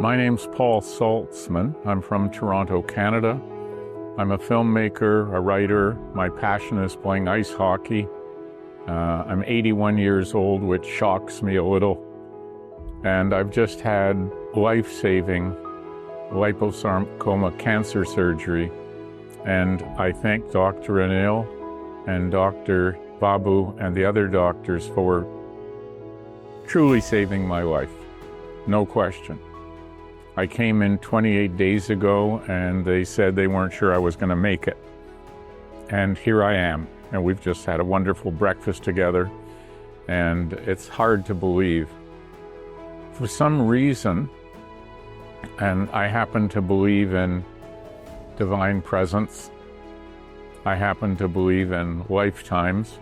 My name's Paul Saltzman. I'm from Toronto, Canada. I'm a filmmaker, a writer. My passion is playing ice hockey. I'm 81 years old, which shocks me a little. And I've just had life-saving liposarcoma cancer surgery. And I thank Dr. Anil and Dr. Babu and the other doctors for truly saving my life. No question. I came in 28 days ago and they said they weren't sure I was going to make it. And here I am. And we've just had a wonderful breakfast together. And it's hard to believe. For some reason, and I happen to believe in divine presence, I happen to believe in lifetimes,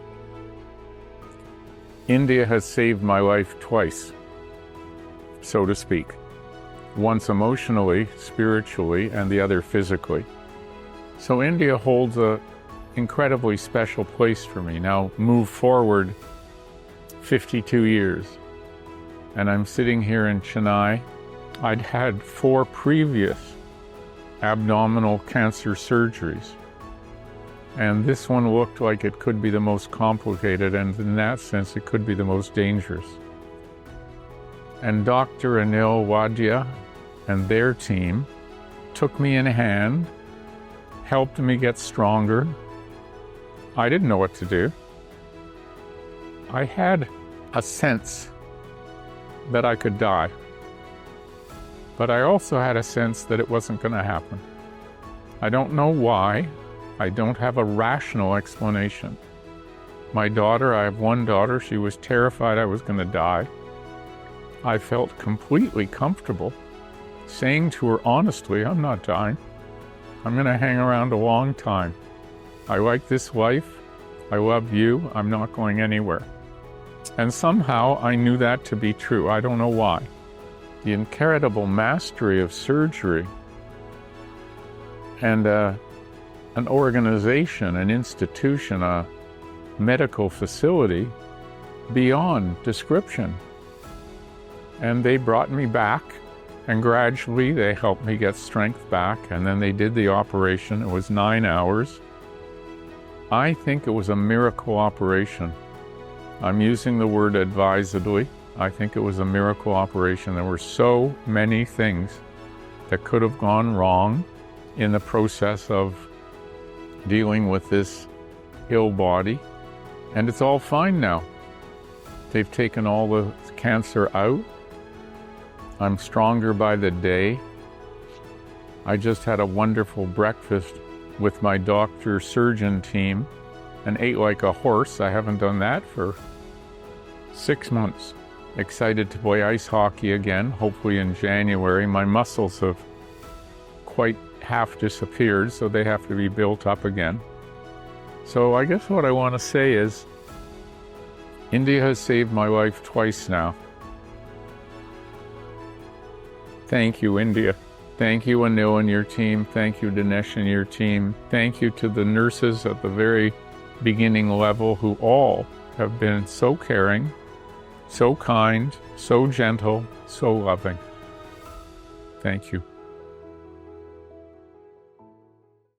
India has saved my life twice, so to speak. Once emotionally, spiritually, and the other physically. So India holds an incredibly special place for me. Now move forward 52 years, and I'm sitting here in Chennai. I'd had 4 previous abdominal cancer surgeries, and this one looked like it could be the most complicated, and in that sense it could be the most dangerous. And Dr. Anil Vaidya and their team took me in hand, helped me get stronger. I didn't know what to do. I had a sense that I could die, but I also had a sense that it wasn't going to happen. I don't know why. I don't have a rational explanation. My daughter, I have one daughter, she was terrified I was going to die. I felt completely comfortable saying to her honestly, I'm not dying. I'm going to hang around a long time. I like this life. I love you. I'm not going anywhere. And somehow I knew that to be true. I don't know why. The incredible mastery of surgery and an organization, an institution, a medical facility beyond description. And they brought me back, and gradually they helped me get strength back, and then they did the operation. It was 9 hours. I think it was a miracle operation. I'm using the word advisedly. I think it was a miracle operation. There were so many things that could have gone wrong in the process of dealing with this ill body, and it's all fine now. They've taken all the cancer out. I'm stronger by the day. I just had a wonderful breakfast with my doctor surgeon team and ate like a horse. I haven't done that for 6 months. Excited to play ice hockey again, hopefully in January. My muscles have quite half disappeared, so they have to be built up again. So I guess what I want to say is, India has saved my life twice now. Thank you, India. Thank you, Anil and your team. Thank you, Dinesh and your team. Thank you to the nurses at the very beginning level who all have been so caring, so kind, so gentle, so loving. Thank you.